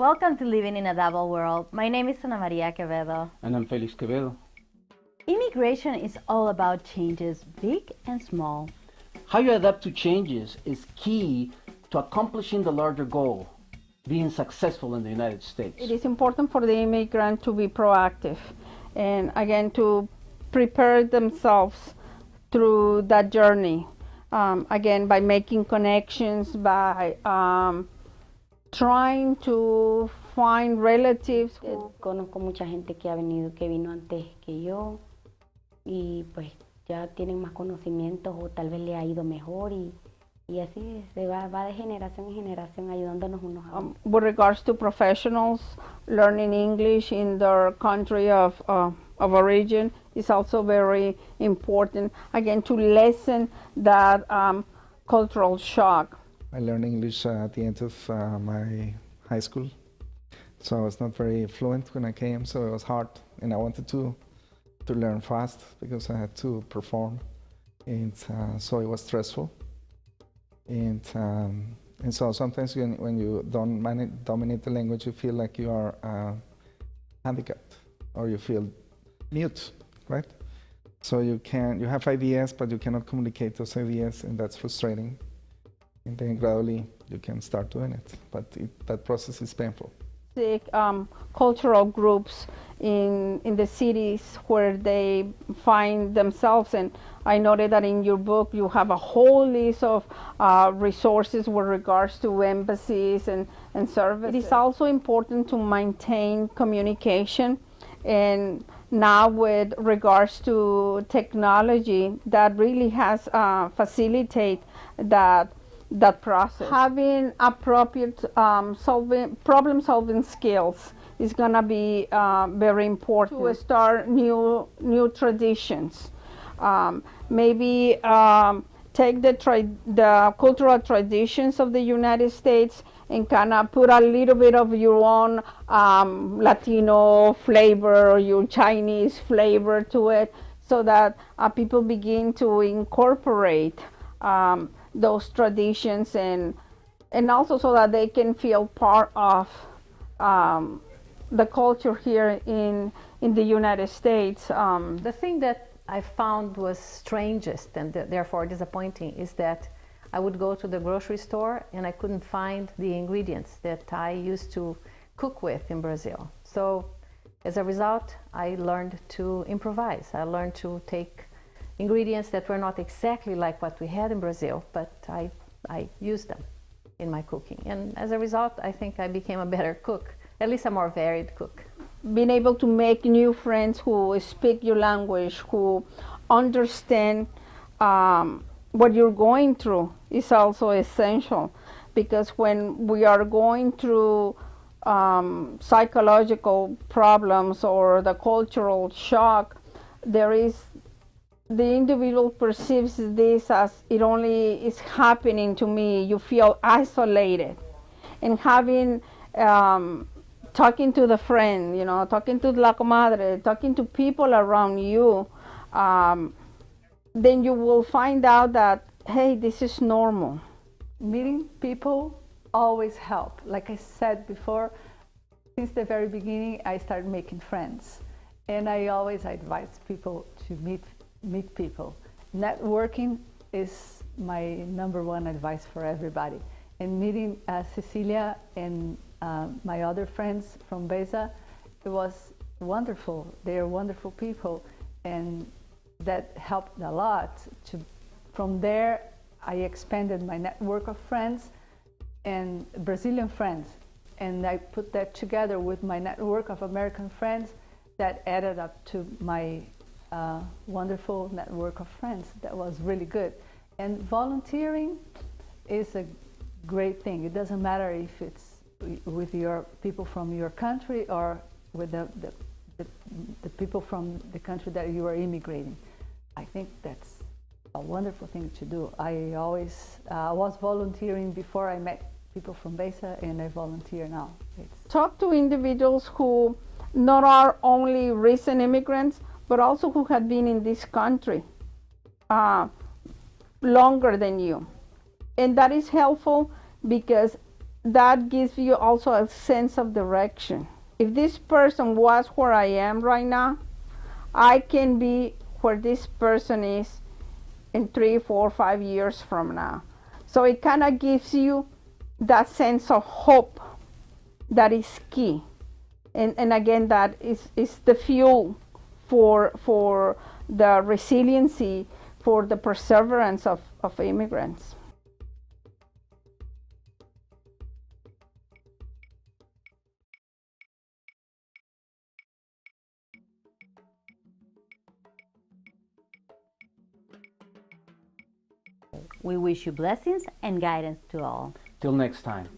Welcome to Living in a Double World. My name is Ana Maria Quevedo. And I'm Felix Quevedo. Immigration is all about changes, big and small. How you adapt to changes is key to accomplishing the larger goal, being successful in the United States. It is important for the immigrant to be proactive and again to prepare themselves through that journey. Again, by making connections, by trying to find relatives. Conozco mucha gente que vino antes que yo y pues ya tienen más conocimientos o tal vez le ha ido mejor y así se va de generación en generación ayudándonos unos a otros. With regards to professionals, learning English in their country of origin is also very important, again, to lessen that cultural shock. I learned English at the end of my high school, so I was not very fluent when I came, so it was hard, and I wanted to learn fast because I had to perform, and so it was stressful. And so sometimes when you don't dominate the language, you feel like you are handicapped, or you feel mute, right? So you have ideas, but you cannot communicate those ideas, and that's frustrating. And then gradually you can start doing it, but that process is painful. Cultural groups in the cities where they find themselves, and I noted that in your book you have a whole list of resources with regards to embassies and services. It is also important to maintain communication, and now with regards to technology that really has facilitated that process. Having appropriate problem-solving skills is going to be very important to start new traditions. Maybe take the cultural traditions of the United States and kind of put a little bit of your own Latino flavor or your Chinese flavor to it, so that people begin to incorporate those traditions, and also so that they can feel part of the culture here in the United States. The thing that I found was strangest and therefore disappointing is that I would go to the grocery store and I couldn't find the ingredients that I used to cook with in Brazil. So as a result, I learned to improvise. I learned to take ingredients that were not exactly like what we had in Brazil, but I used them in my cooking. And as a result, I think I became a better cook, at least a more varied cook. Being able to make new friends who speak your language, who understand what you're going through is also essential, because when we are going through psychological problems or the cultural shock, the individual perceives this as it only is happening to me. You feel isolated, and having talking to the friend, talking to la comadre, talking to people around you, then you will find out that, hey, this is normal. Meeting people always help. Like I said before, since the very beginning, I started making friends, and I always advise people to meet people. Networking is my number one advice for everybody. And meeting Cecilia and my other friends from Beza, it was wonderful. They are wonderful people, and that helped a lot. From there, I expanded my network of friends and Brazilian friends, and I put that together with my network of American friends. That added up to my wonderful network of friends. That was really good. And volunteering is a great thing. It doesn't matter if it's with your people from your country or with the people from the country that you are immigrating. I think that's a wonderful thing to do. I always was volunteering before I met people from Beza, and I volunteer now. Talk to individuals who not are only recent immigrants, but also who have been in this country longer than you. And that is helpful because that gives you also a sense of direction. If this person was where I am right now, I can be where this person is in 3, 4, 5 years from now. So it kind of gives you that sense of hope that is key. And again, that is the fuel for the resiliency, for the perseverance of immigrants. We wish you blessings and guidance to all. Till next time.